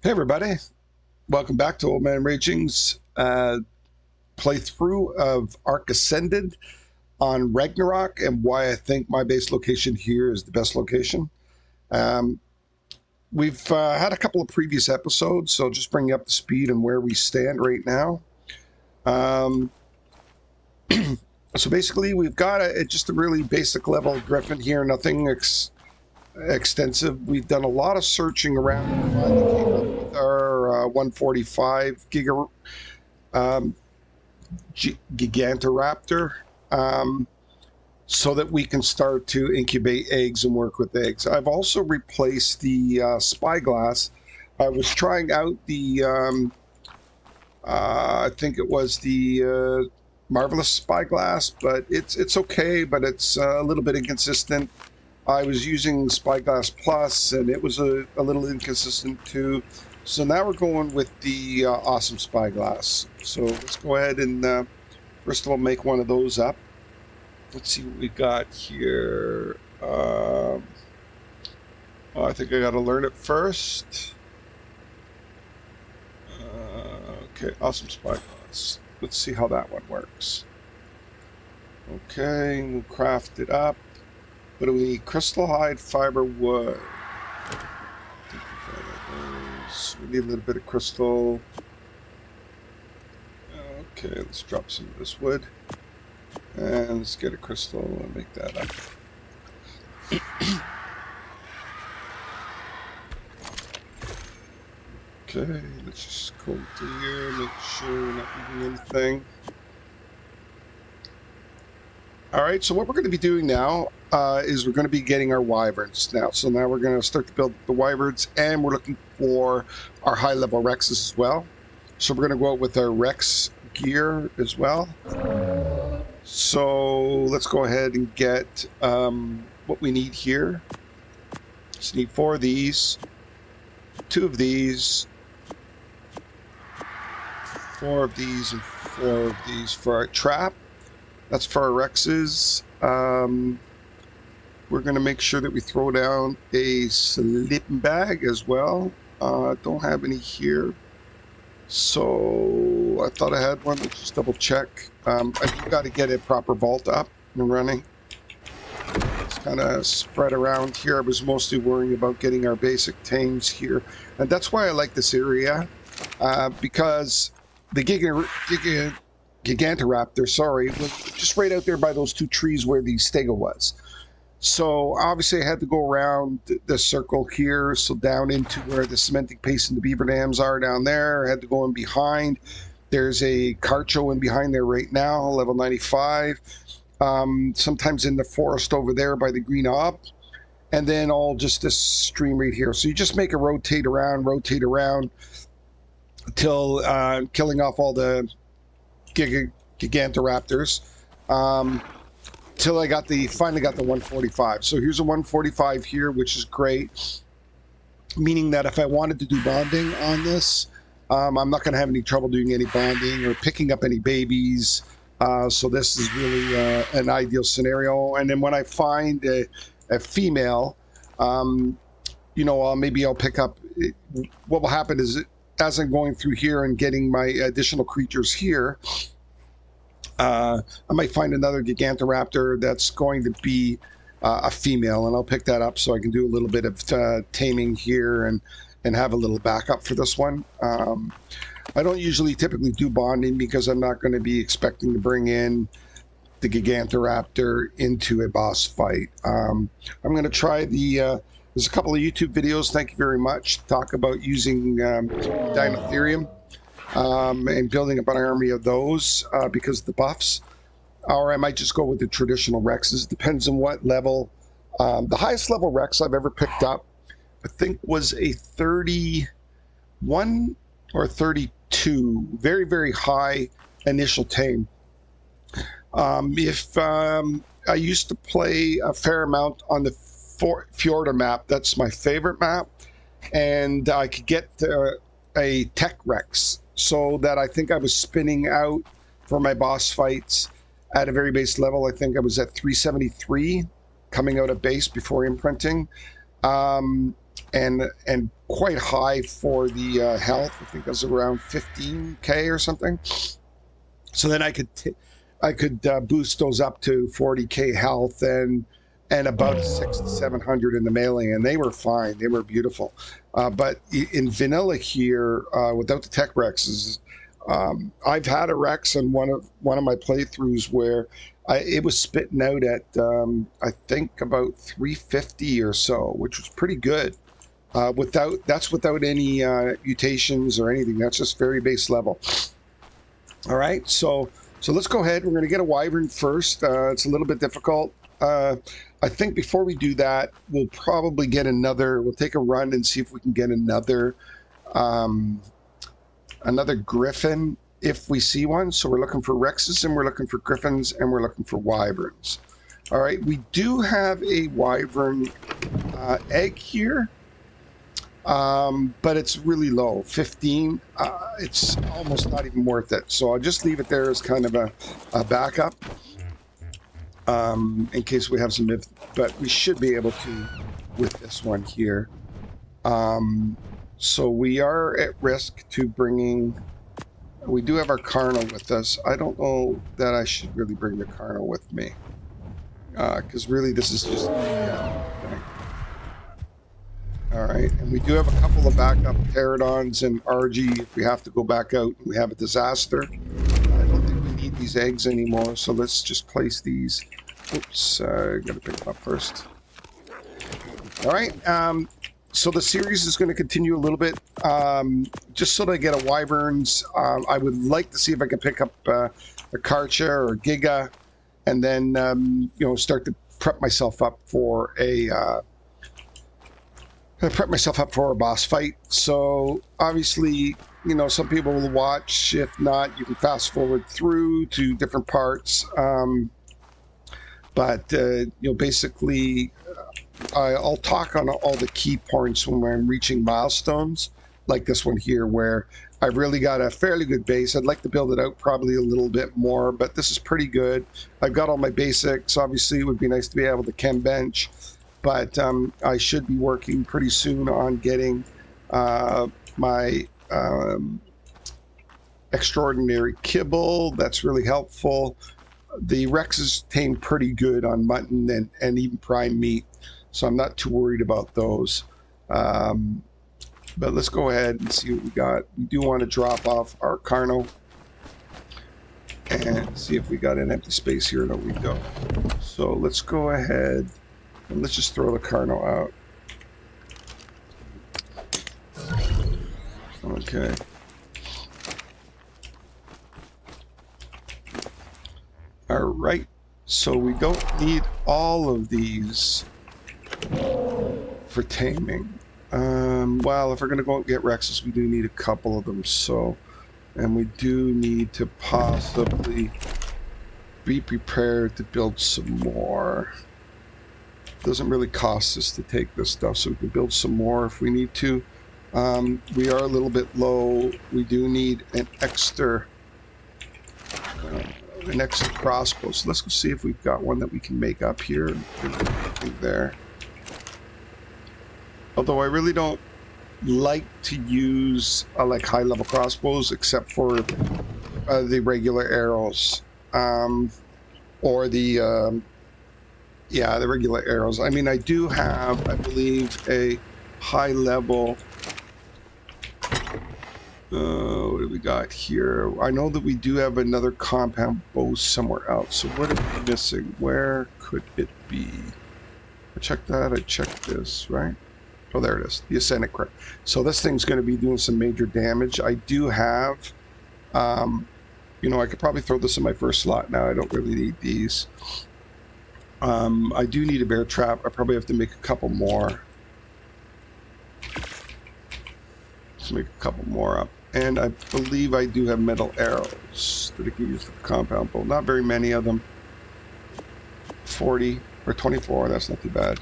Hey everybody, welcome back to Old Man Raging's playthrough of Ark Ascended on Ragnarok and why I think my base location here is the best location. Um, we've had a couple of previous episodes, so just bring you up to speed on where we stand right now. Um, so basically we've got just a really basic level griffin here, nothing extensive. We've done a lot of searching around and finally came up with our 145 Gigantoraptor, so that we can start to incubate eggs and work with eggs. I've also replaced the spyglass. I was trying out the I think it was the marvelous spyglass, but it's okay, but it's a little bit inconsistent. I was using Spyglass Plus, and it was a little inconsistent too. So now we're going with the awesome Spyglass. So let's go ahead and first of all make one of those up. Let's see what we got here. I think I got to learn it first. Okay, awesome Spyglass. Let's see how that one works. Okay, we'll craft it up. What do we need? Crystal hide, fiber, wood. We need a little bit of crystal. Okay, let's drop some of this wood. And let's get a crystal and make that up. Okay, let's just go through here, make sure we're not leaving anything. Alright, so what we're going to be doing now is we're going to be getting our wyverns now. So now we're going to start to build the wyverns, and we're looking for our high-level rexes as well. So we're going to go out with our rex gear as well. So let's go ahead and get what we need here. Just need 4 of these, 2 of these, 4 of these, and 4 of these for our trap. That's for our rexes. We're going to make sure that we throw down a sleeping bag as well. Don't have any here. So I thought I had one. Let's just double check. I've got to get a proper vault up and running. It's kind of spread around here. I was mostly worrying about getting our basic tames here. And that's why I like this area. Because the Gigantoraptor, sorry, was just right out there by those 2 trees where the stego was. So obviously I had to go around the circle here, so down into where the cementing paste and the beaver dams are down there. I had to go in behind. There's a carcho in behind there right now, level 95. Sometimes in the forest over there by the green ob. And then all just this stream right here. So you just make a rotate around until killing off all the Gigantoraptors, till I finally got the 145. So here's a 145 here, which is great, meaning that if I wanted to do bonding on this, I'm not going to have any trouble doing any bonding or picking up any babies. So this is really an ideal scenario. And then when I find a female, maybe I'll pick up. What will happen is, as I'm going through here and getting my additional creatures here, I might find another Gigantoraptor that's going to be a female, and I'll pick that up so I can do a little bit of taming here and have a little backup for this one. I don't typically do bonding because I'm not going to be expecting to bring in the Gigantoraptor into a boss fight. I'm going to try there's a couple of YouTube videos, thank you very much, talk about using Dinotherium and building up an army of those because of the buffs. Or I might just go with the traditional Rexes. Depends on what level. The highest level Rex I've ever picked up, I think, was a 31 or 32. Very, very high initial tame. I used to play a fair amount on the Fjorda map. That's my favorite map, and I could get a tech Rex, so that I think I was spinning out for my boss fights at a very base level. I think I was at 373 coming out of base before imprinting. and quite high for the health. I think that's around 15k or something. So then I could boost those up to 40k health and about 600 to 700 in the melee, and they were fine. They were beautiful. But in vanilla here, without the tech Rexes, I've had a Rex on one of my playthroughs where it was spitting out at I think about 350 or so, which was pretty good. Without any mutations or anything. That's just very base level. All right, so let's go ahead. We're going to get a Wyvern first. It's a little bit difficult. I think before we do that, we'll probably get another. We'll take a run and see if we can get another Griffin if we see one. So we're looking for Rexes, and we're looking for Griffins, and we're looking for Wyverns. All right, we do have a Wyvern egg here. But it's really low, 15. It's almost not even worth it. So I'll just leave it there as kind of a backup in case we have some, but we should be able to with this one here. So we are at risk to bringing, we do have our Carno with us. I don't know that I should really bring the Carno with me because really this is just all right, and we do have a couple of backup Pterodons and RG if we have to go back out and we have a disaster. I don't think we need these eggs anymore, so let's just place these. Oops, I gotta pick them up first. All right, so the series is going to continue a little bit. Just so that I get a Wyverns, I would like to see if I can pick up a Karcha or a Giga, and then you know, start to prep myself up for a boss fight. So obviously, you know, some people will watch. If not, you can fast forward through to different parts. But you know, basically, I'll talk on all the key points when I'm reaching milestones, like this one here, where I've really got a fairly good base. I'd like to build it out probably a little bit more, but this is pretty good. I've got all my basics. Obviously, it would be nice to be able to chem bench. But I should be working pretty soon on getting my extraordinary kibble. That's really helpful. The Rexes tame pretty good on mutton and even prime meat, so I'm not too worried about those. But let's go ahead and see what we got. We do want to drop off our Carno and see if we got an empty space here. No, we don't. So let's go ahead. And let's just throw the Carno out. Okay. All right. So we don't need all of these for taming. Well, if we're going to go and get Rexes, we do need a couple of them. So, and we do need to possibly be prepared to build some more. Doesn't really cost us to take this stuff, so we can build some more if we need to. We are a little bit low. We do need an extra crossbow. So let's go see if we've got one that we can make up here. There. Although I really don't like to use like high-level crossbows, except for the regular arrows, or the yeah, the regular arrows. I mean, I do have, I believe, a high-level. What do we got here? I know that we do have another compound bow somewhere else. So what are we missing? Where could it be? I checked that. I checked this, right? Oh, there it is. The Ascendant Craft. So this thing's going to be doing some major damage. I do have, you know, I could probably throw this in my first slot now. I don't really need these. I do need a bear trap. I probably have to make a couple more. Let's make a couple more up. And I believe I do have metal arrows that I can use for the compound bow. Not very many of them. 40 or 24, that's not too bad.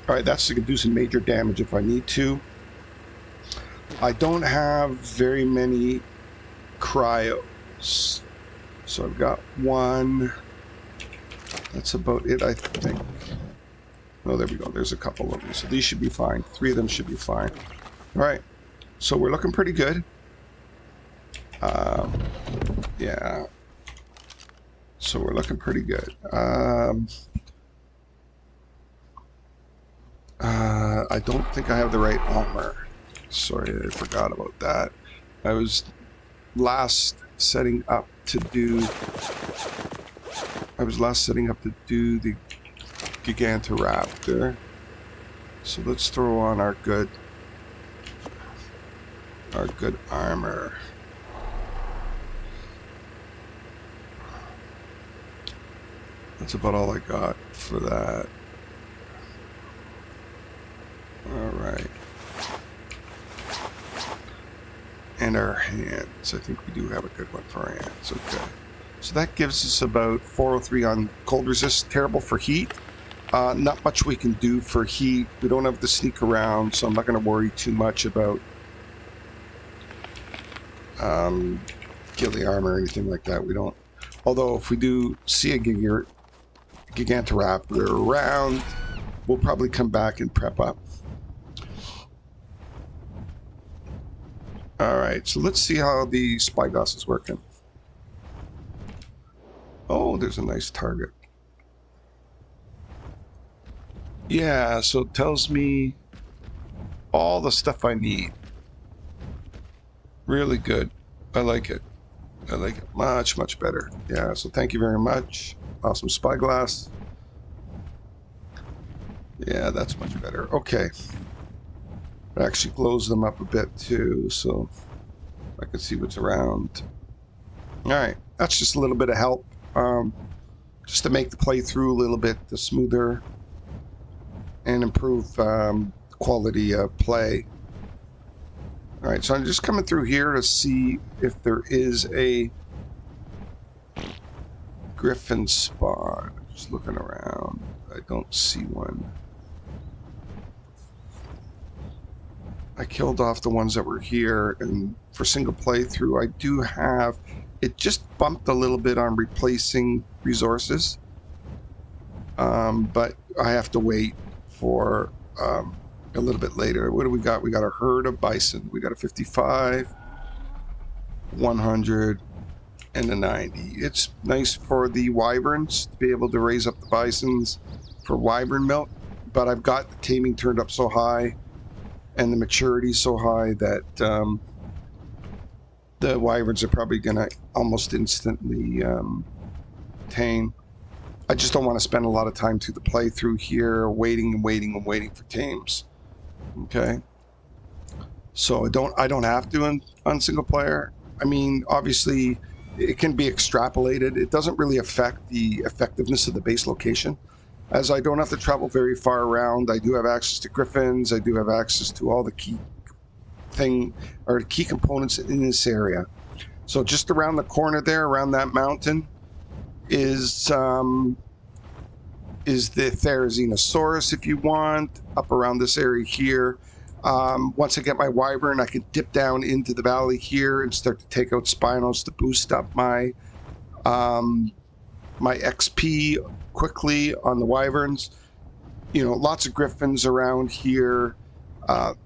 Alright, that's to do some major damage if I need to. I don't have very many cryos. So I've got one. That's about it, I think. Oh, there we go. There's a couple of them. So these should be fine. 3 of them should be fine. All right. So we're looking pretty good. Yeah. So we're looking pretty good. I don't think I have the right armor. Sorry, I forgot about that. I was last setting up to do the Gigantoraptor. So let's throw on our good armor. That's about all I got for that. Alright. And our hands. I think we do have a good one for our hands. Okay. So that gives us about 403 on cold resist. Terrible for heat. Not much we can do for heat. We don't have to sneak around, so I'm not going to worry too much about ghillie armor or anything like that. We don't. Although if we do see a Gigantoraptor around, we'll probably come back and prep up. Alright, so let's see how the spyglass is working. Oh, there's a nice target. Yeah, so it tells me all the stuff I need. Really good. I like it. I like it much, much better. Yeah, so thank you very much. Awesome spyglass. Yeah, that's much better. Okay. It actually glows them up a bit too, so I can see what's around. Alright, that's just a little bit of help. Just to make the playthrough a little bit smoother and improve quality of play. Alright, so I'm just coming through here to see if there is a griffin spawn. Just looking around. I don't see one. I killed off the ones that were here, and for single playthrough I do have it just bumped a little bit on replacing resources, but I have to wait for a little bit later. What do we got? We got a herd of bison. We got a 55, 100, and a 90. It's nice for the wyverns to be able to raise up the bisons for wyvern milk, but I've got the taming turned up so high and the maturity so high that the wyverns are probably going to almost instantly tame. I just don't want to spend a lot of time through the playthrough here waiting and waiting and waiting for tames. Okay, so I don't have to on single player. I mean, obviously it can be extrapolated. It doesn't really affect the effectiveness of the base location, as I don't have to travel very far around. I do have access to griffins. I do have access to all the key components in this area. So just around the corner there, around that mountain, is the Therizinosaurus if you want. Up around this area here. Once I get my wyvern, I can dip down into the valley here and start to take out spinos to boost up my my XP quickly on the wyverns. You know, lots of griffins around here.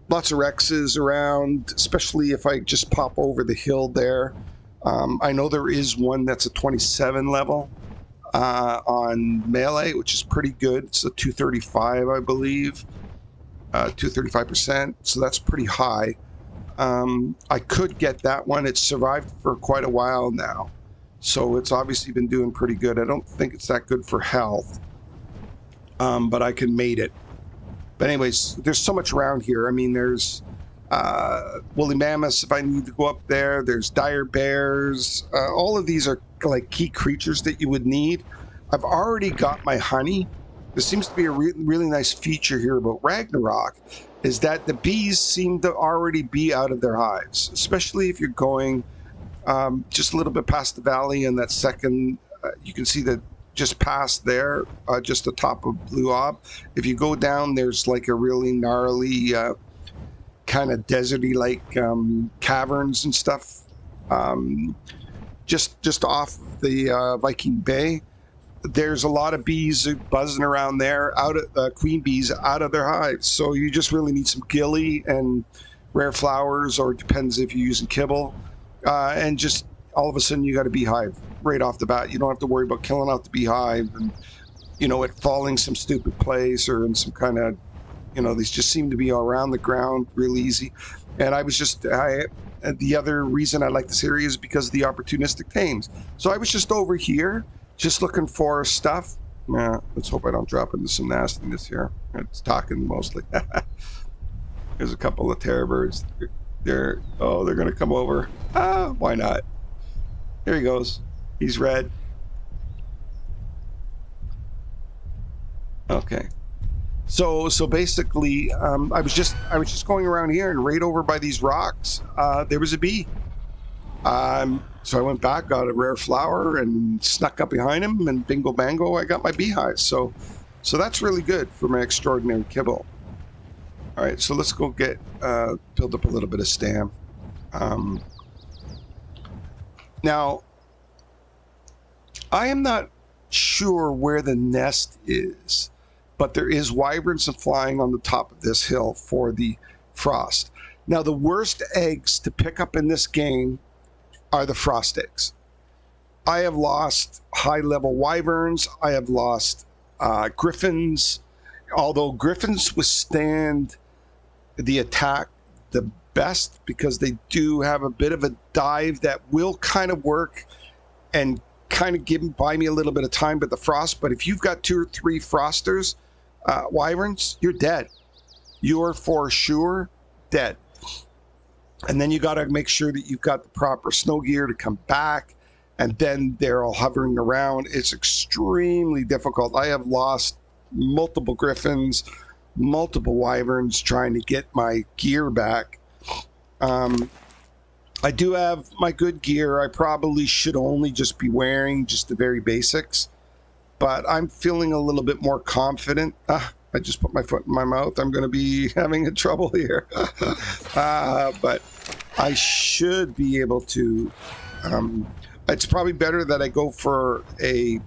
Lots of Rexes around, especially if I just pop over the hill there. I know there is one that's a 27 level on melee, which is pretty good. It's a 235, I believe. 235%, so that's pretty high. I could get that one. It's survived for quite a while now, so it's obviously been doing pretty good. I don't think it's that good for health, but I can mate it. But anyways, there's so much around here. I mean, there's woolly mammoths if I need to go up there. There's dire bears. All of these are like key creatures that you would need. I've already got my honey. There seems to be a really nice feature here about Ragnarok, is that the bees seem to already be out of their hives, especially if you're going just a little bit past the valley and that second, you can see that just past there, just the top of Blue Ob. If you go down, there's like a really gnarly kind of deserty like caverns and stuff just off the Viking Bay. there's a lot of bees buzzing around there, out of queen bees out of their hives. So you just really need some gilly and rare flowers, or it depends if you're using kibble. And just all of a sudden you got a beehive right off the bat. You don't have to worry about killing out the beehive and, you know, it falling some stupid place or in some kind of, you know, these just seem to be around the ground real easy. And the other reason I like this area is because of the opportunistic tames. So I was just over here, just looking for stuff. Let's hope I don't drop into some nastiness here. It's talking mostly. There's a couple of terror birds. They're going to come over. Why not? There he goes. He's red. Okay. So basically, I was just going around here, and right over by these rocks, there was a bee. So I went back, got a rare flower, and snuck up behind him, and bingo bango, I got my beehive. So that's really good for my extraordinary kibble. All right, so let's go get build up a little bit of stam. Now, I am not sure where the nest is, but there is wyverns flying on the top of this hill for the frost. Now, the worst eggs to pick up in this game are the frost eggs. I have lost high-level wyverns. I have lost griffins, although griffins withstand the attack the best because they do have a bit of a dive that will kind of work and kind of buy me a little bit of time. But if you've got 2 or 3 frosters, wyverns, you're dead. You're for sure dead. And then you got to make sure that you've got the proper snow gear to come back, and then they're all hovering around. It's extremely difficult. I have lost multiple griffins, multiple wyverns trying to get my gear back. I do have my good gear. I probably should only just be wearing just the very basics, but I'm feeling a little bit more confident. I just put my foot in my mouth. I'm going to be having trouble here. But I should be able to. It's probably better that I go for a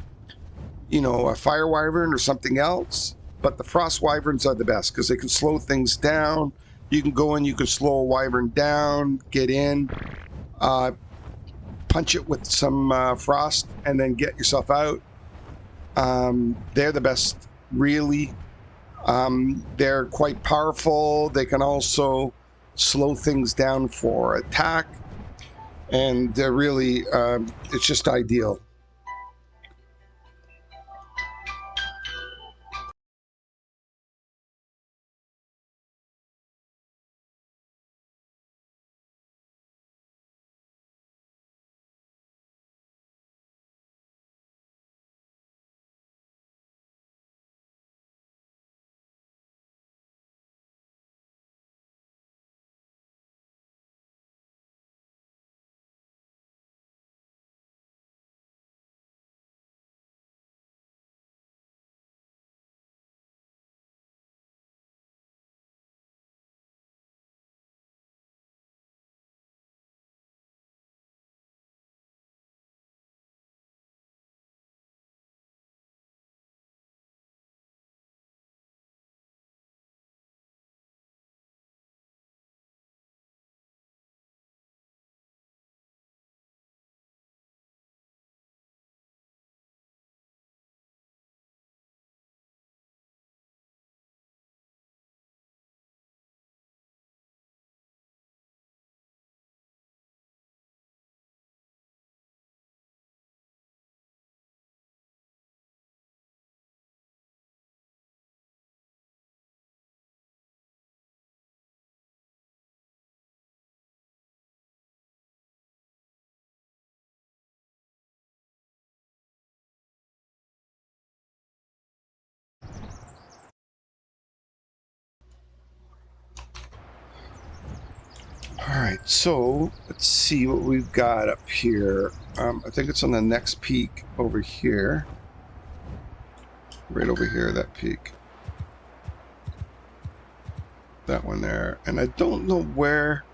fire wyvern or something else. But the frost wyverns are the best because they can slow things down. You can go in, you can slow a wyvern down, get in, punch it with some frost, and then get yourself out. They're the best, really. They're quite powerful. They can also slow things down for attack, and they're really it's just ideal. All right, so let's see what we've got up here. I think it's on the next peak over here. Right over here, that peak. That one there. And I don't know where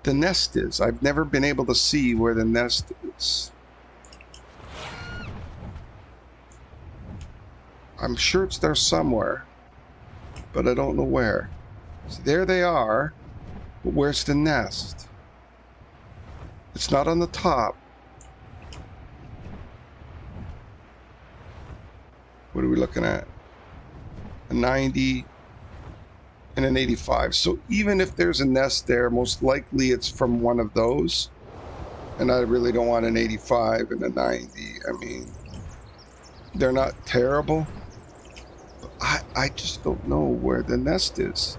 the nest is. I've never been able to see where the nest is. I'm sure it's there somewhere, but I don't know where. So there they are, but where's the nest? It's not on the top. What are we looking at? A 90 and an 85. So even if there's a nest there, most likely it's from one of those. And I really don't want an 85 and a 90. I mean, they're not terrible. But I just don't know where the nest is.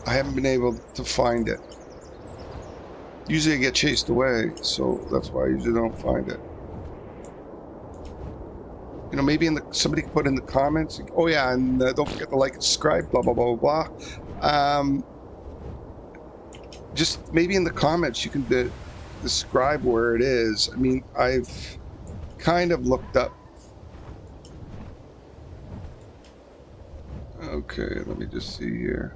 I haven't been able to find it. Usually I get chased away, so that's why I usually don't find it. You know, maybe somebody could put in the comments. Oh yeah, and don't forget to like and subscribe. Blah blah blah blah blah. Just maybe in the comments you can describe where it is. I mean, I've kind of looked up. Okay, let me just see here.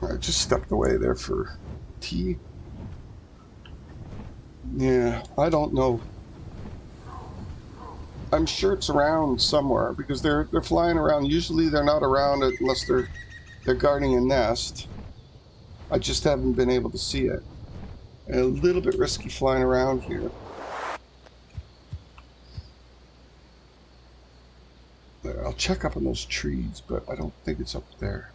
I just stepped away there for tea. Yeah, I don't know. I'm sure it's around somewhere because they're flying around. Usually they're not around it unless they're guarding a nest. I just haven't been able to see it. And a little bit risky flying around here. I'll check up on those trees, but I don't think it's up there.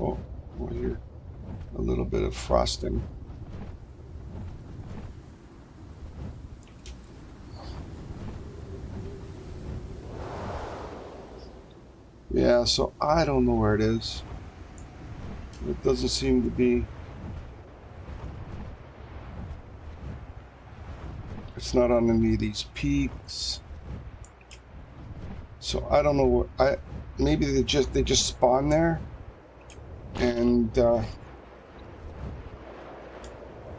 Oh, well, here, a little bit of frosting. Yeah, so I don't know where it is. It doesn't seem to be. It's not on any of these peaks. So I don't know what maybe they just spawn there and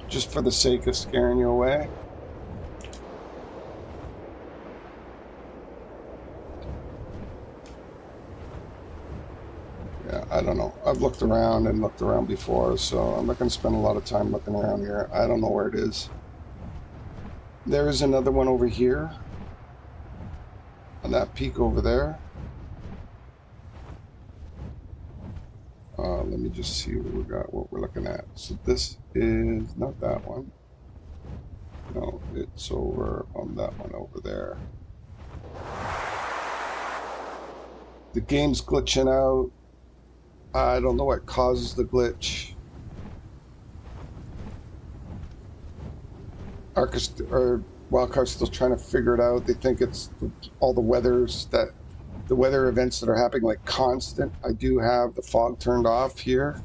just for the sake of scaring you away. Yeah, I don't know. I've looked around and looked around before, so I'm not going to spend a lot of time looking around here. I don't know where it is. There is another one over here on that peak over there. Let me just see what we're looking at. So this is not that one. No, it's over on that one over there. The game's glitching out. I don't know what causes the glitch. Wildcard's still trying to figure it out. They think it's all the weather events that are happening like constant. I do have the fog turned off here,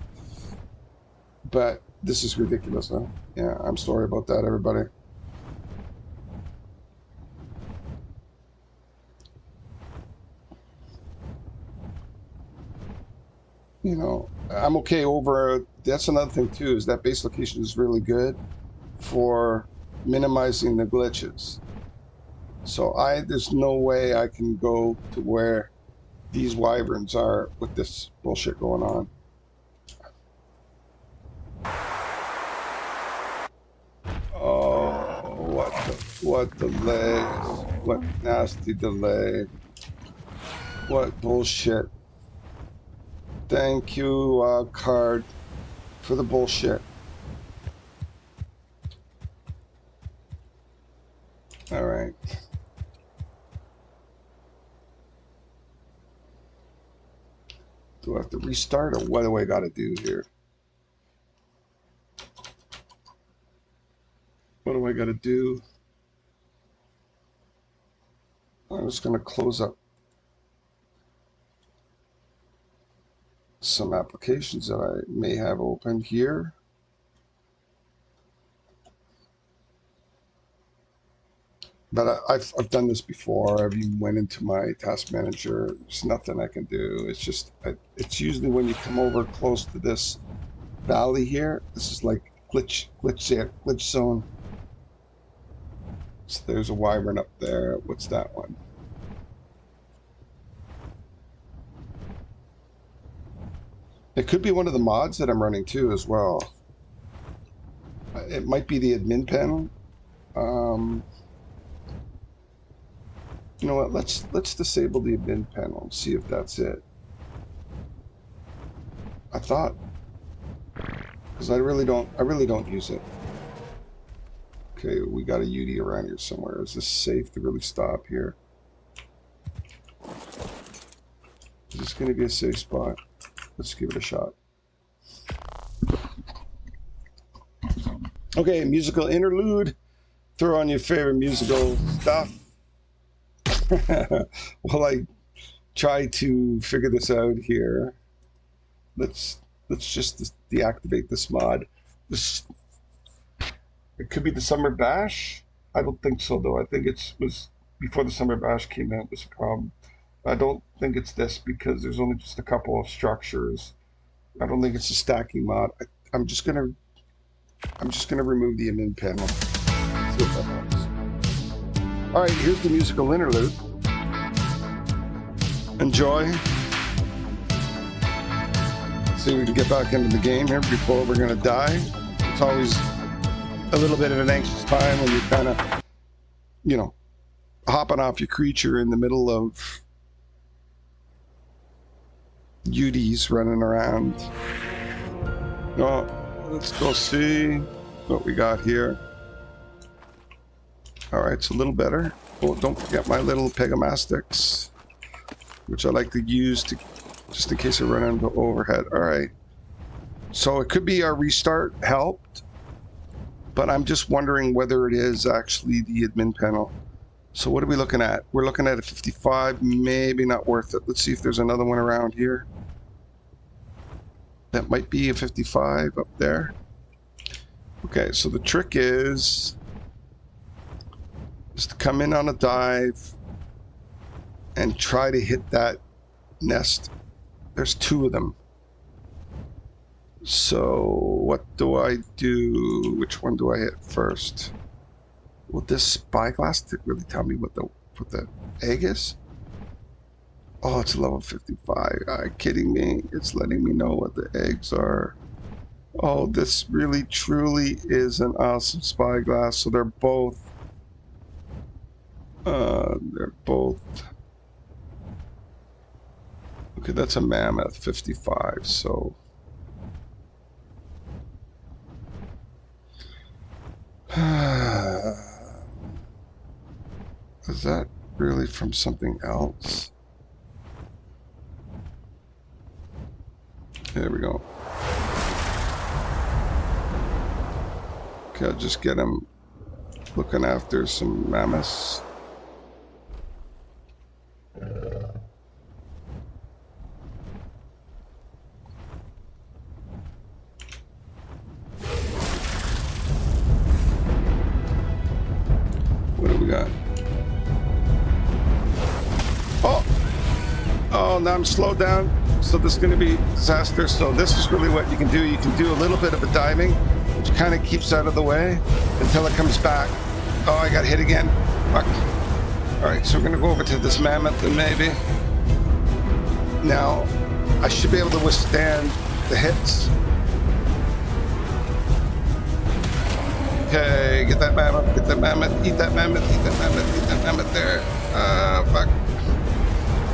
but this is ridiculous, huh? Yeah, I'm sorry about that, everybody. You know, I'm okay over. That's another thing too, is that base location is really good for minimizing the glitches. So there's no way I can go to where these wyverns are with this bullshit going on. Oh, what delay? What nasty delay? What bullshit? Thank you, card, for the bullshit. All right. Do I have to restart, or what do I got to do here? What do I got to do? I'm just going to close up some applications that I may have open here. But I've done this before. I've even went into my task manager. There's nothing I can do. It's just, it's usually when you come over close to this valley here. This is like glitch zone. So there's a wyvern up there. What's that one? It could be one of the mods that I'm running too as well. It might be the admin panel. You know what? Let's disable the admin panel and see if that's it. I thought, because I really don't use it. Okay, we got a UD around here somewhere. Is this safe to really stop here? Is this going to be a safe spot? Let's give it a shot. Okay, musical interlude. Throw on your favorite musical stuff. While I try to figure this out here, let's just deactivate this mod. It could be the Summer Bash. I don't think so though. I think it was before the Summer Bash came out was a problem. I don't think it's this because there's only just a couple of structures. I don't think it's a stacking mod. I'm just gonna remove the admin panel. See if that helps. All right, here's the musical interlude. Enjoy. See if we can get back into the game here before we're gonna die. It's always a little bit of an anxious time when you're kind of, you know, hopping off your creature in the middle of UDs running around. Oh, let's go see what we got here. All right, it's a little better. Oh, don't forget my little Pegomastics, which I like to use to just in case I run into overhead. All right, so it could be our restart helped, but I'm just wondering whether it is actually the admin panel. So what are we looking at? We're looking at a 55, maybe not worth it. Let's see if there's another one around here. That might be a 55 up there. Okay, so the trick is to come in on a dive and try to hit that nest. There's two of them. So what do I do? Which one do I hit first? Will this spyglass really tell me what the egg is? Oh, it's level 55. Are you kidding me? It's letting me know what the eggs are. Oh, this really truly is an awesome spyglass. So they're both okay, that's a mammoth 55. So is that really from something else? There we go. Okay, I'll just get him looking after some mammoths. What do we got? Oh, now I'm slowed down. So this is going to be disaster. So this is really what you can do. You can do a little bit of a diving, which kind of keeps out of the way until it comes back. Oh, I got hit again. Fuck. All right, so we're going to go over to this mammoth and maybe. Now, I should be able to withstand the hits. Okay, get that mammoth, eat that mammoth, eat that mammoth, eat that mammoth, eat that mammoth there. Fuck.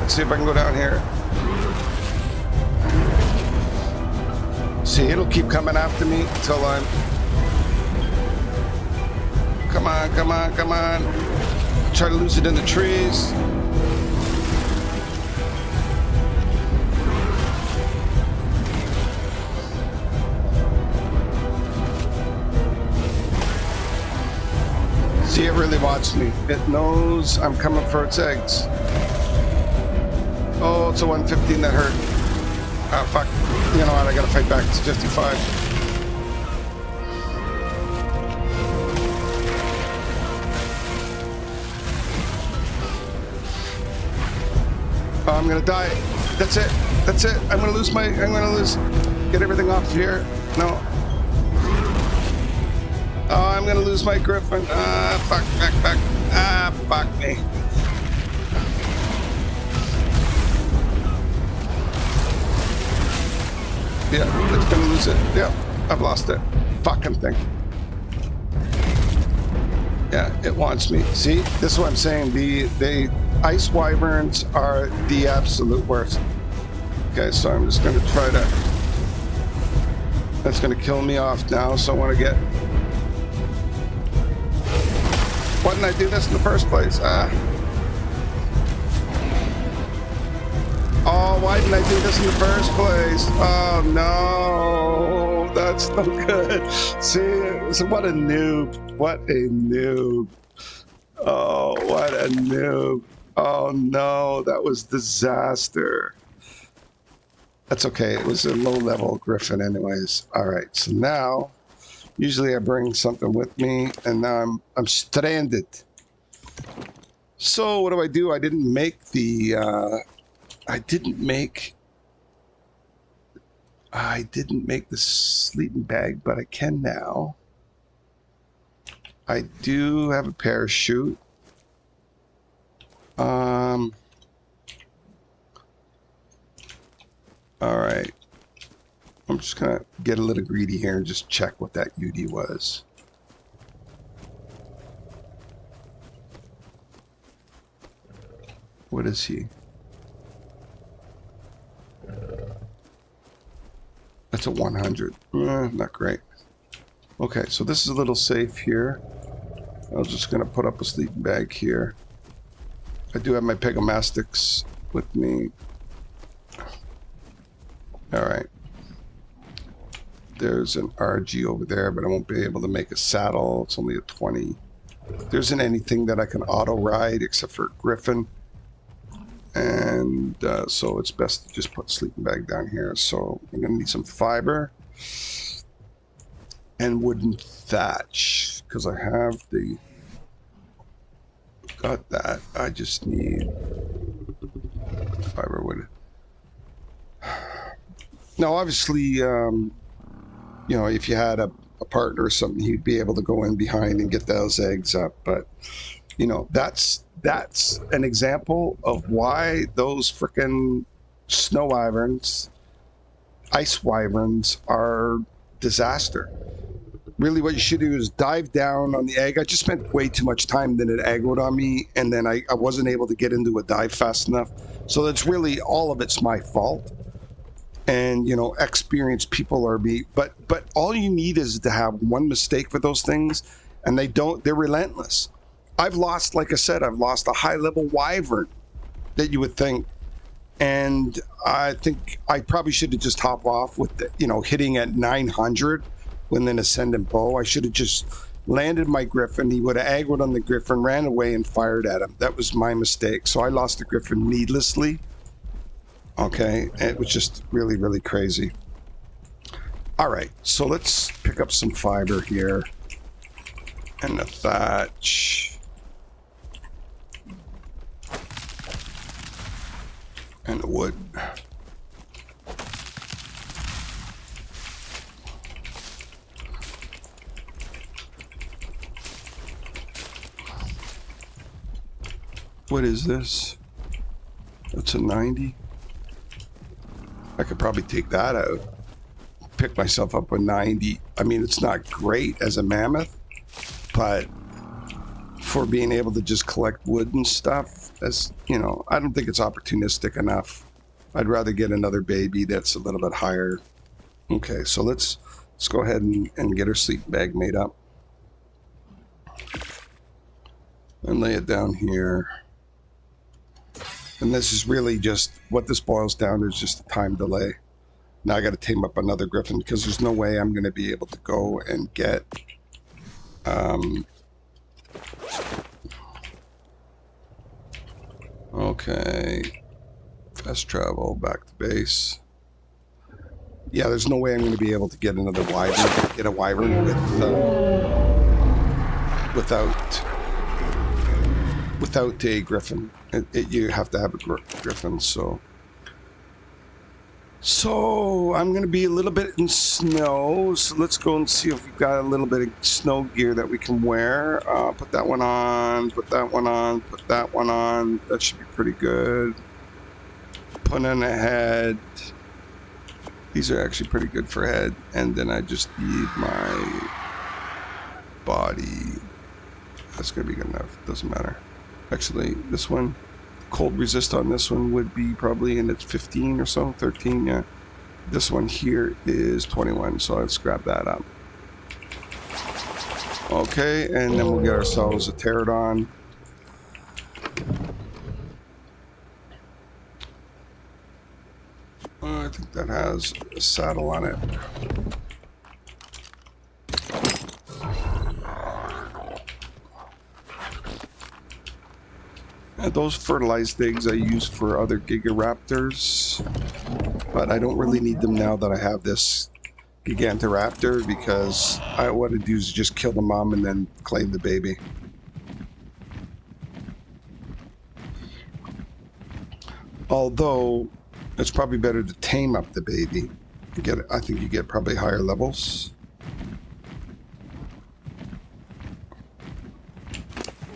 Let's see if I can go down here. See, it'll keep coming after me until I'm... Come on, come on, come on. Try to lose it in the trees. See, it really watched me. It knows I'm coming for its eggs. Oh, it's a 115 that hurt. Ah, fuck. You know what? I gotta fight back. It's 55. Oh, I'm gonna die. That's it. That's it. I'm gonna lose. Get everything off here. No. Oh, I'm gonna lose my griffin. Ah, fuck. Ah, fuck me. Yeah, it's gonna lose it. Yeah, I've lost it. Fucking thing. Yeah, it wants me. See, this is what I'm saying. The Ice Wyverns are the absolute worst. Okay, so I'm just gonna try to. That's gonna kill me off now. So I want to get. Why didn't I do this in the first place? Oh, why didn't I do this in the first place? Oh, no. That's no good. See, what a noob. What a noob. Oh, what a noob. Oh, no. That was disaster. That's okay. It was a low-level griffin anyways. All right. So now, usually I bring something with me, and now I'm stranded. So what do? I didn't make the... I didn't make the sleeping bag, but I can now. I do have a parachute. All right. I'm just gonna get a little greedy here and just check what that UD was. What is he? That's a 100. Not great. Okay, so this is a little safe here. I was just going to put up a sleeping bag here. I do have my pegomastics with me. Alright. There's an RG over there, but I won't be able to make a saddle. It's only a 20. There isn't anything that I can auto-ride except for Griffin. And so it's best to just put sleeping bag down here. So I'm going to need some fiber and wooden thatch because I have the... Got that. I just need fiber wood. Now, obviously, you know, if you had a partner or something, he'd be able to go in behind and get those eggs up. But, you know, that's an example of why those frickin' snow wyverns, ice wyverns are disaster. Really what you should do is dive down on the egg. I just spent way too much time, then it aggroed on me, and then I wasn't able to get into a dive fast enough. So that's really, all of it's my fault. And, you know, experienced people are but all you need is to have one mistake for those things, and they're relentless. I've lost, like I said, I've lost a high-level wyvern that you would think. And I think I probably should have just hopped off with, you know, hitting at 900 with an ascendant bow. I should have just landed my griffin. He would have aggroed on the griffin, ran away, and fired at him. That was my mistake. So I lost the griffin needlessly. Okay, and it was just really, really crazy. All right, so let's pick up some fiber here. And the thatch. And the wood. What is this? That's a 90. I could probably take that out. Pick myself up with 90. I mean, it's not great as a mammoth, but for being able to just collect wood and stuff, as you know, I don't think it's opportunistic enough. I'd rather get another baby that's a little bit higher. Okay, so let's go ahead and get her sleeping bag made up and lay it down here. And this is really just what this boils down to, is just a time delay. Now I got to tame up another griffin because there's no way I'm going to be able to go and get Okay. Fast travel back to base. Yeah, there's no way I'm going to be able to get another wyvern. Get a wyvern without a griffin. You have to have a griffin. So I'm going to be a little bit in snow. So let's go and see if we've got a little bit of snow gear that we can wear. Put that one on. Put that one on. Put that one on. That should be pretty good. Put in a head. These are actually pretty good for head. And then I just need my body. That's going to be good enough. Doesn't matter. Actually, this one, cold resist on this one would be probably in its 15 or so. 13, yeah. This one here is 21, so let's grab that up. Okay, and then we'll get ourselves a pterodon. I think that has a saddle on it. And those fertilized eggs I use for other Gigaraptors, but I don't really need them now that I have this Gigantoraptor, because what I do is just kill the mom and then claim the baby. Although it's probably better to tame up the baby. I think you get probably higher levels.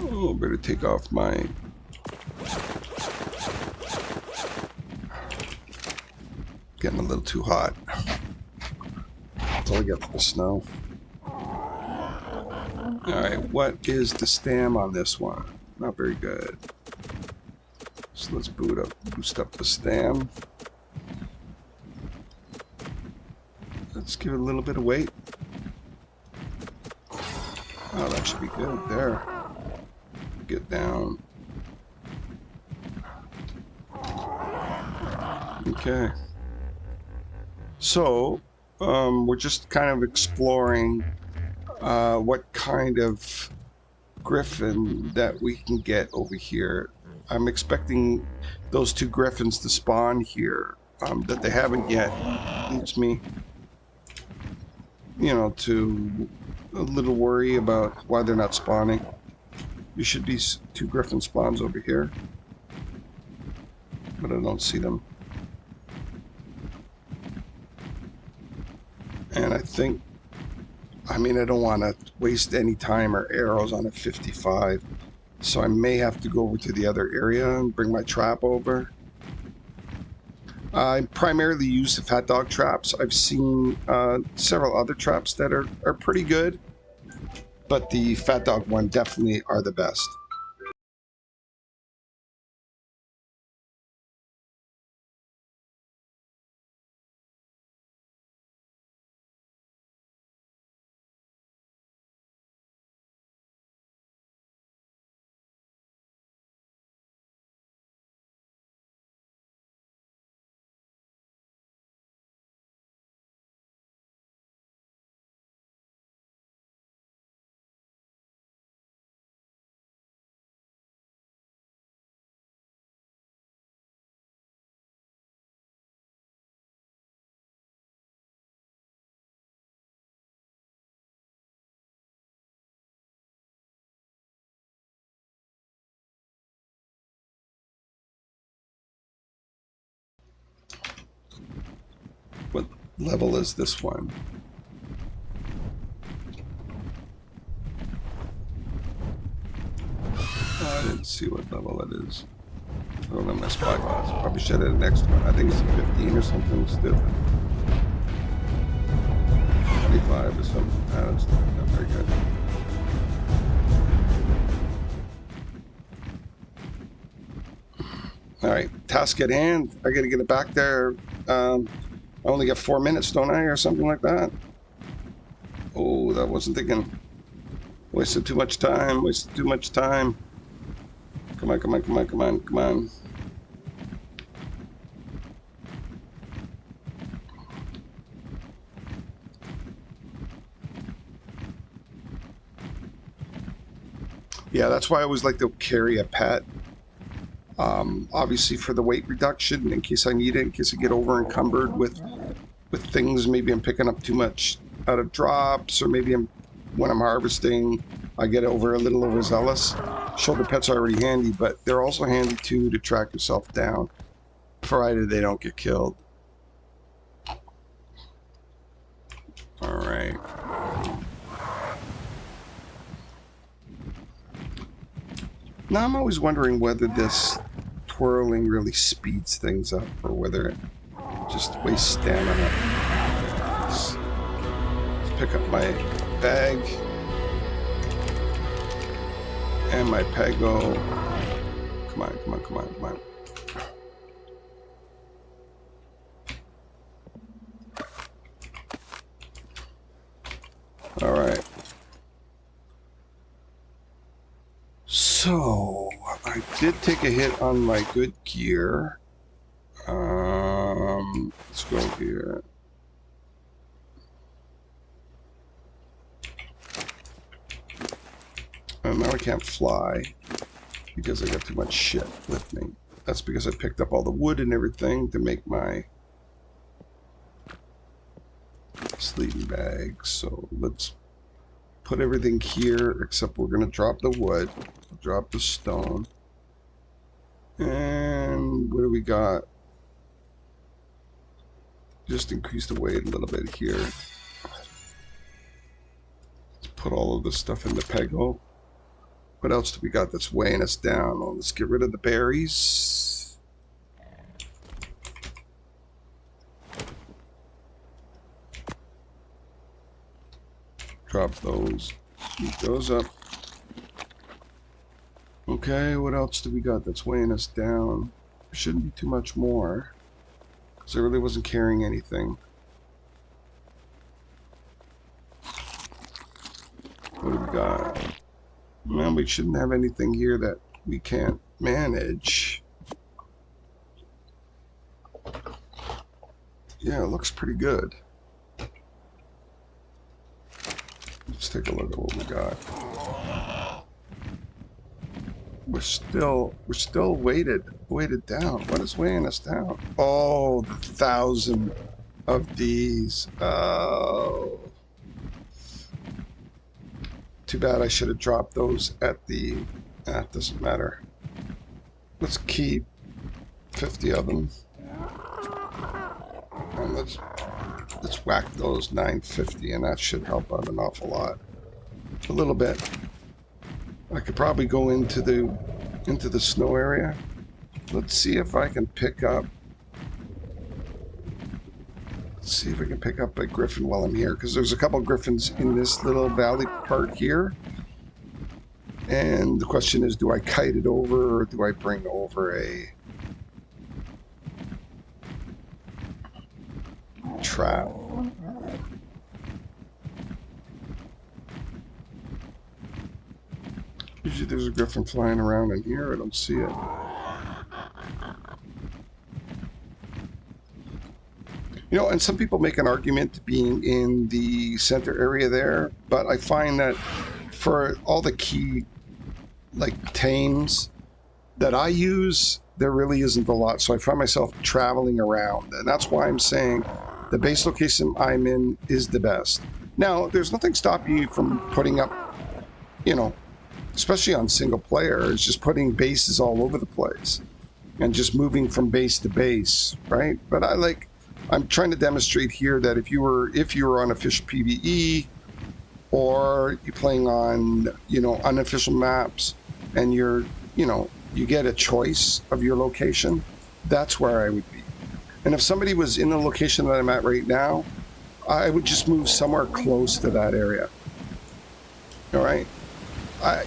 Oh, better take off my... Getting a little too hot. That's all I get for the snow. Alright, what is the stam on this one? Not very good. So let's boost up the stam. Let's give it a little bit of weight. Oh, that should be good there. Get down. Okay. So, we're just kind of exploring what kind of griffin that we can get over here. I'm expecting those two griffins to spawn here that they haven't yet. Leads me, to a little worry about why they're not spawning. There should be two griffin spawns over here, but I don't see them. And I think, I don't want to waste any time or arrows on a 55. So I may have to go over to the other area and bring my trap over. I primarily use the fat dog traps. I've seen several other traps that are pretty good, but the fat dog one definitely are the best. What level is this one? I didn't see what level it is. I don't have my spyglass. Probably should have the next one. I think it's 15 or something stupid. 25 or something. That's not very good. Alright, task at hand. I gotta get it back there. I only got 4 minutes, don't I? Or something like that. Oh, that wasn't thinking. Wasted too much time. Wasted too much time. Come on, come on, come on, come on, come on. Yeah, that's why I always like to carry a pet. Obviously for the weight reduction, in case I need it, in case I get over encumbered with things. Maybe I'm picking up too much out of drops, or maybe when I'm harvesting, I get a little overzealous. Shoulder pets are already handy, but they're also handy too to track yourself down, provided they don't get killed. All right. Now I'm always wondering whether this twirling really speeds things up or whether it just wastes stamina. Let's pick up my bag and my pego. Come on, come on, come on, come on. All right. So I did take a hit on my good gear. Let's go here. And now I can't fly because I got too much shit with me. That's because I picked up all the wood and everything to make my sleeping bag. So let's put everything here, except we're going to drop the wood, drop the stone. And what do we got? Just increase the weight a little bit here. Let's put all of this stuff in the pego. What else do we got that's weighing us down? Well, let's get rid of the berries. Drop those. Heat those up. Okay, what else do we got that's weighing us down? There shouldn't be too much more, because I really wasn't carrying anything. What do we got? Well, we shouldn't have anything here that we can't manage. Yeah, it looks pretty good. Let's take a look at what we got. We're still weighted down. What is weighing us down? Oh, the 1,000 of these. Oh. Too bad I should have dropped those at the... That doesn't matter. Let's keep 50 of them. And let's whack those 950, and that should help out an awful lot. A little bit. I could probably go into the snow area. Let's see if I can pick up... Let's see if I can pick up a griffin while I'm here, because there's a couple griffins in this little valley part here. And the question is, do I kite it over, or do I bring over a trap? Usually there's a griffin flying around in here. I don't see it. You know, and some people make an argument to being in the center area there, but I find that for all the key, like, tames that I use, there really isn't a lot. So I find myself traveling around, and that's why I'm saying the base location I'm in is the best. Now, there's nothing stopping you from putting up, you know, especially on single player, it's just putting bases all over the place and just moving from base to base, right? But I'm trying to demonstrate here that if you were on official PvE, or you're playing on, you know, unofficial maps, and you get a choice of your location, that's where I would be. And if somebody was in the location that I'm at right now, I would just move somewhere close to that area. All right?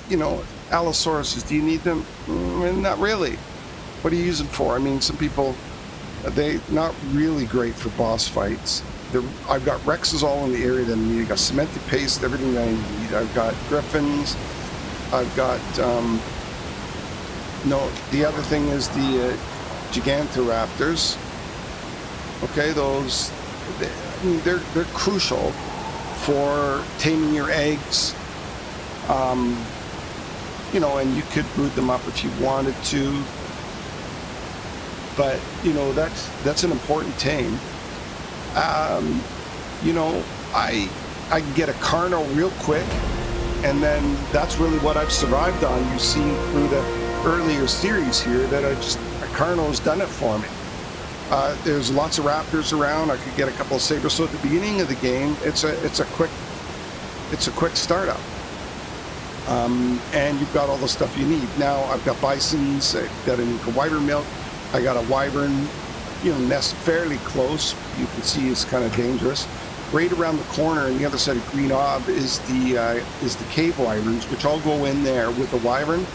You know, Allosauruses, do you need them? Not really. What do you use them for? I mean, some people, they're not really great for boss fights. I've got Rexes all in the area that I need. I've got cemented paste, everything that I need. I've got Griffins. I've got, the other thing is the Gigantoraptors. Okay, those, they're crucial for taming your eggs. You know, and you could brood them up if you wanted to. but you know, that's an important tame. Um, you know, I can get a Carno real quick, and then that's really what I've survived on. You've seen through the earlier series here that a Carno's done it for me. There's lots of raptors around. I could get a couple of sabers. So at the beginning of the game, it's a quick startup. And you've got all the stuff you need. Now I've got bisons, I've got a wyvern milk, I got a wyvern, you know, nest fairly close. You can see it's kind of dangerous. Right around the corner on the other side of Green Ob is the cave wyverns, which I'll go in there with the wyvern.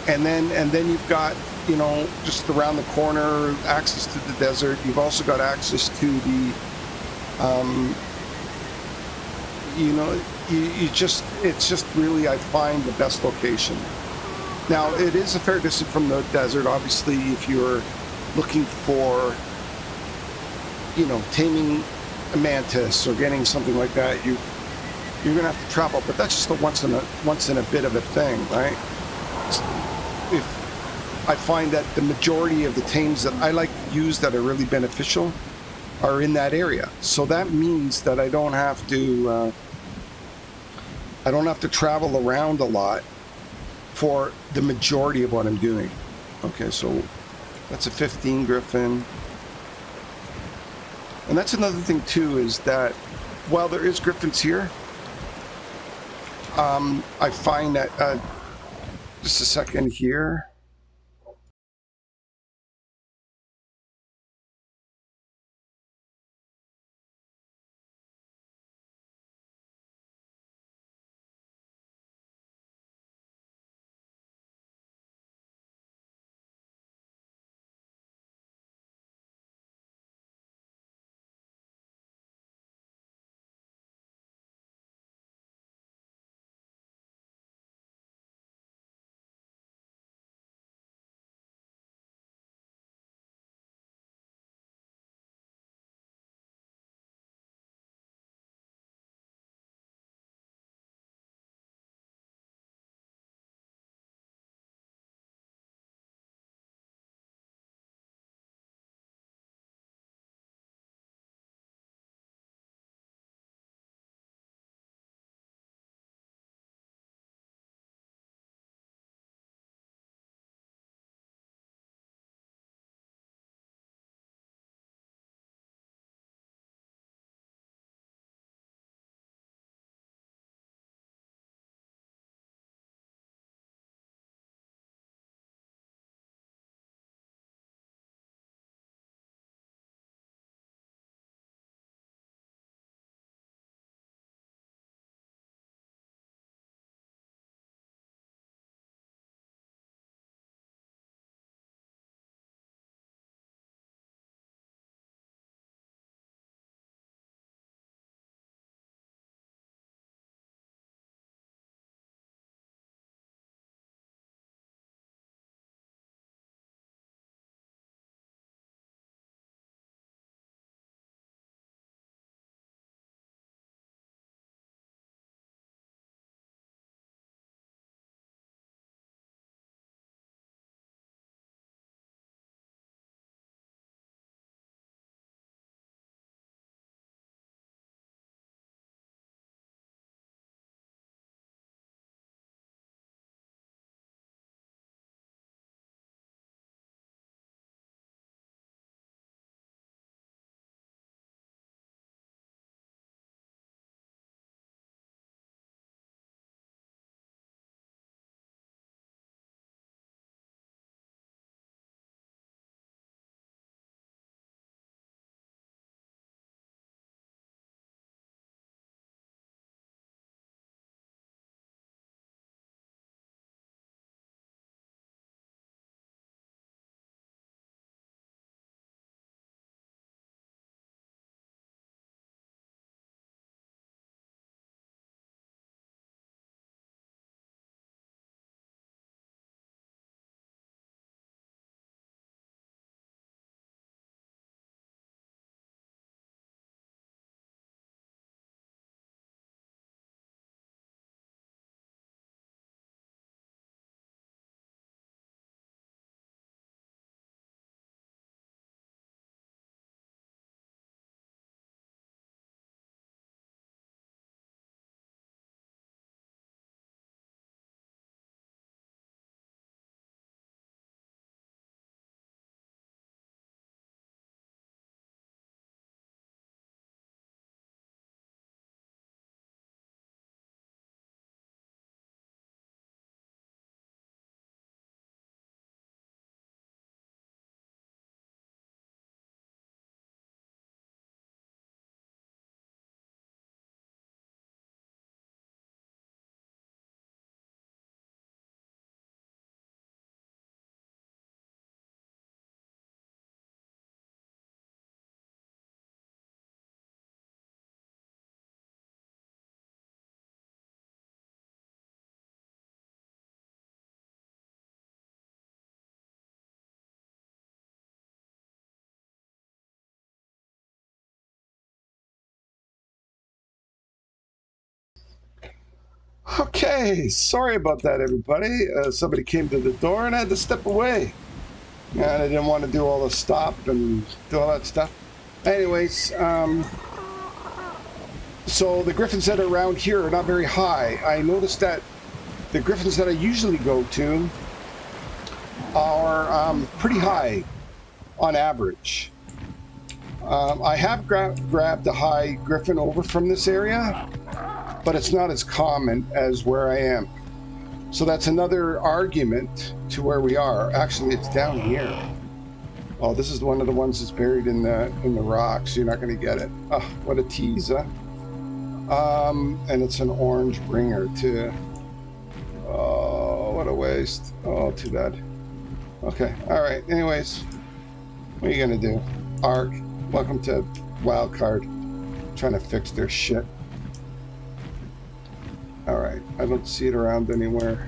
And then you've got, you know, just around the corner, access to the desert. You've also got access to the, you know, it's just really, I find the best location. Now, it is a fair distance from the desert. Obviously, if you're looking for, you know, taming a mantis or getting something like that, you're gonna have to travel. But that's just a once in a bit of a thing, right? If I find that the majority of the tames that I like to use that are really beneficial are in that area, so that means that I don't have to travel around a lot for the majority of what I'm doing. Okay, so that's a 15 Griffin. And that's another thing too, is that while there is Griffins here, I find that, just a second here. Okay, sorry about that, everybody. Somebody came to the door and I had to step away. And I didn't want to do all the stop and do all that stuff. Anyways, so the griffins that are around here are not very high. I noticed that the griffins that I usually go to are pretty high on average. I have grabbed a high griffin over from this area, but it's not as common as where I am. So that's another argument to where we are. Actually, it's down here. Oh, this is one of the ones that's buried in the rocks. You're not going to get it. Oh, what a tease, huh? And it's an orange ringer too. Oh, what a waste. Oh, too bad. Okay, all right. Anyways, what are you gonna do? Ark, welcome to Wildcard. Trying to fix their shit. All right, I don't see it around anywhere.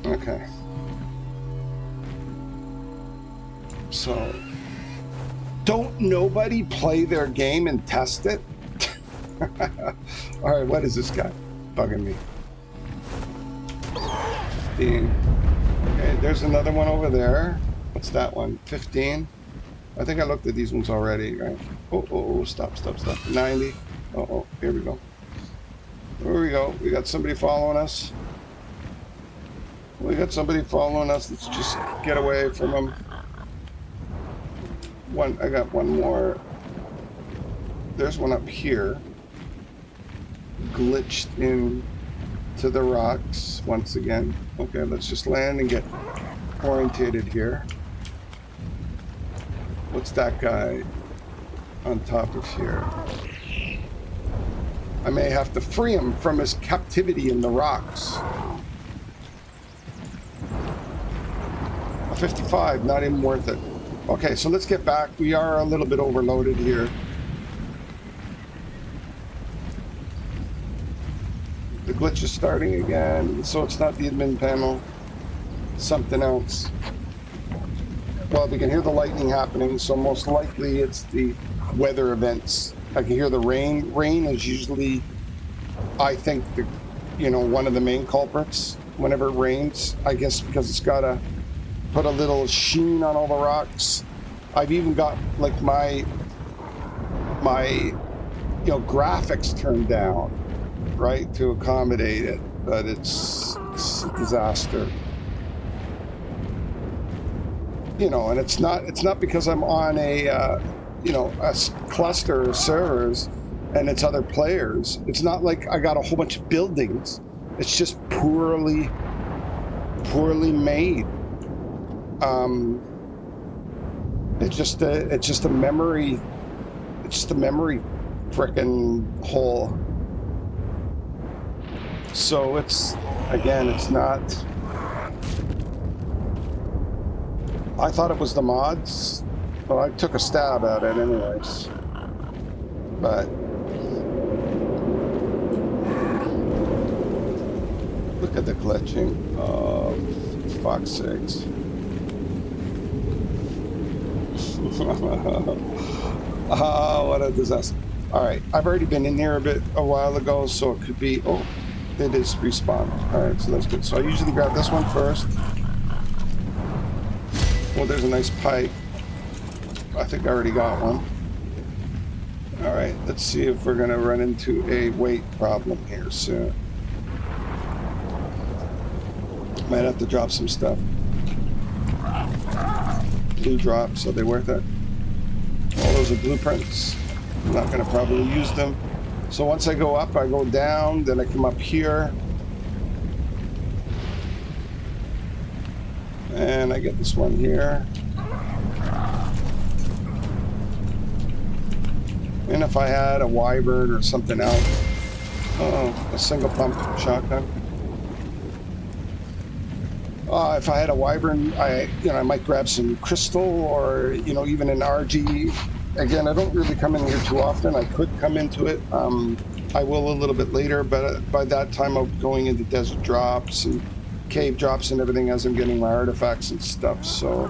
Okay. So, don't nobody play their game and test it? All right, what is this guy bugging me? 15. Okay, there's another one over there. What's that one? 15. I think I looked at these ones already, right? Oh, stop. 90. Oh, here we go. Here we go. We got somebody following us. Let's just get away from them. I got one more. There's one up here. Glitched in to the rocks once again. Okay, let's just land and get orientated here. What's that guy on top of here? I may have to free him from his captivity in the rocks. A 55, not even worth it. Okay, so let's get back. We are a little bit overloaded here. The glitch is starting again, so it's not the admin panel, something else. Well, we can hear the lightning happening, so most likely it's the weather events. I can hear the rain. Rain is usually, I think, one of the main culprits whenever it rains. I guess because it's got to put a little sheen on all the rocks. I've even got like my graphics turned down, right, to accommodate it, but it's a disaster. And it's not because I'm on a cluster of servers and it's other players. It's not like I got a whole bunch of buildings. It's just poorly made. It's just a memory frickin' hole. So it's not. I thought it was the mods. Well, I took a stab at it anyways. But look at the glitching. Oh, fuck's sakes. Oh, what a disaster. Alright, I've already been in here a while ago, so it could be... Oh, it is respawned. Alright, so that's good. So I usually grab this one first. Oh, there's a nice pipe. I think I already got one. Alright, let's see if we're going to run into a weight problem here soon. Might have to drop some stuff. Blue drops, are they worth it? All those are blueprints. I'm not going to probably use them. So once I go up, I go down, then I come up here. And I get this one here. And if I had a Wyvern or something else. Oh, a single pump shotgun. If I had a Wyvern, I might grab some crystal or, even an RG. Again, I don't really come in here too often. I could come into it. I will a little bit later, but by that time I'm going into desert drops and cave drops and everything as I'm getting my artifacts and stuff. So,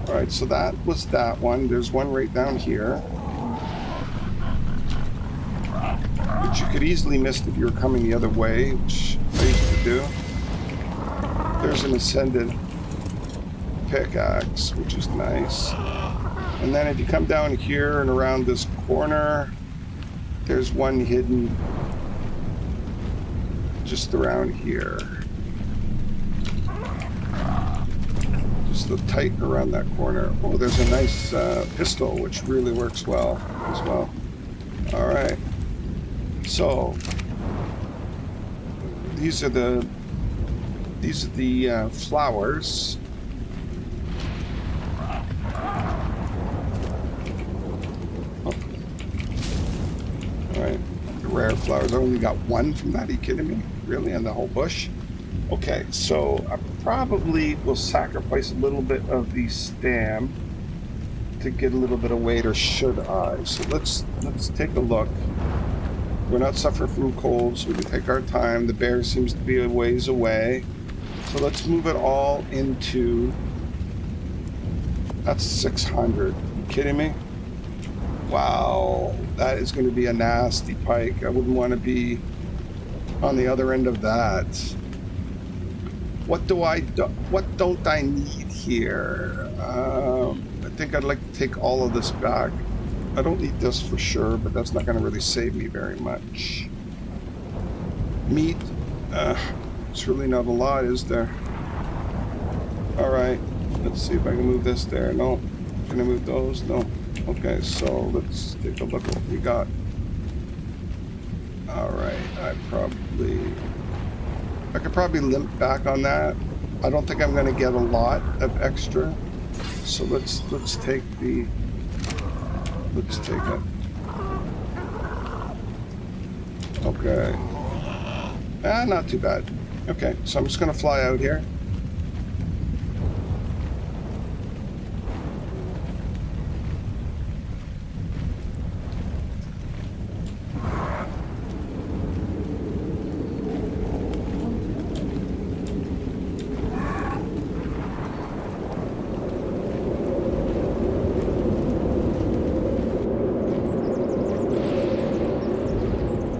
all right, so that was that one. There's one right down here. which you could easily miss if you were coming the other way, which I used to do. There's an ascended pickaxe, which is nice. And then if you come down here and around this corner, there's one hidden just around here. Just the tight around that corner. Oh, there's a nice pistol, which really works well as well. All right. So these are the flowers. Oh. All right, the rare flowers. I only got one from that. Are you kidding me? Really, on the whole bush? Okay, so I probably will sacrifice a little bit of the stam to get a little bit of weight, or should I? So let's take a look. We're not suffering from cold, so we can take our time. The bear seems to be a ways away. So let's move it all into... That's 600. Are you kidding me? Wow, that is going to be a nasty pike. I wouldn't want to be on the other end of that. What don't I need here? I think I'd like to take all of this back. I don't need this for sure, but that's not going to really save me very much. Meat, it's really not a lot, is there? All right, let's see if I can move this there. No, can I move those? No. Okay, so let's take a look at what we got. All right, I could probably limp back on that. I don't think I'm going to get a lot of extra. So let's take it. Okay. Not too bad. Okay, so I'm just going to fly out here.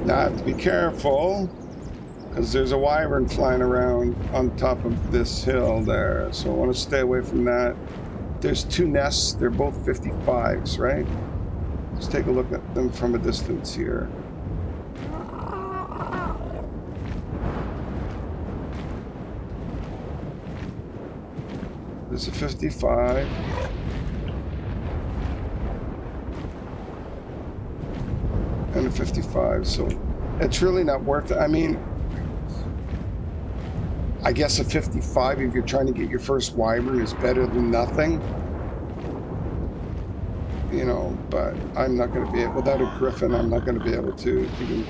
Now I have to be careful because there's a wyvern flying around on top of this hill there, so I want to stay away from that. There's two nests. They're both 55s, right? Let's take a look at them from a distance here. There's a 55. And a 55, so it's really not worth it. I mean, I guess a 55, if you're trying to get your first wyvern, is better than nothing. You know, but I'm not going to be able, without a griffin, I'm not going to be able to even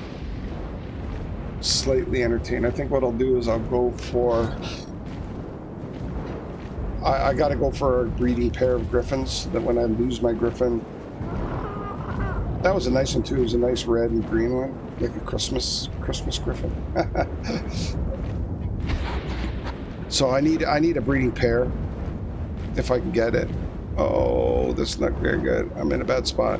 slightly entertain. I think what I'll do is I'll go for, I got to go for a breeding pair of griffins so that when I lose my griffin, that was a nice one too. It was a nice red and green one, like a Christmas griffin. So I need a breeding pair if I can get it. Oh, this is not very good. I'm in a bad spot.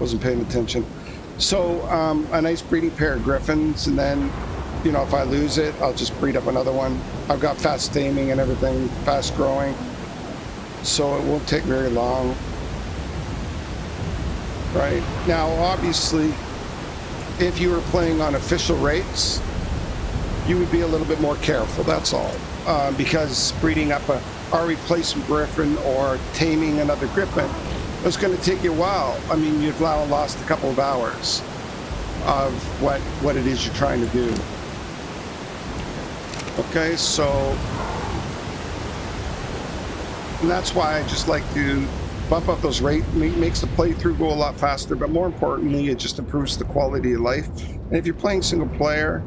Wasn't paying attention. So a nice breeding pair of griffins, and then, you know, if I lose it, I'll just breed up another one. I've got fast taming and everything, fast growing, so it won't take very long. Right now, obviously, if you were playing on official rates, you would be a little bit more careful, that's all. Because breeding up a replacement griffin or taming another griffin, it's going to take you a while. I mean, you've now lost a couple of hours of what it is you're trying to do. Okay, so, and that's why I just like to bump up those rates. Makes the playthrough go a lot faster, but more importantly, it just improves the quality of life. And if you're playing single player,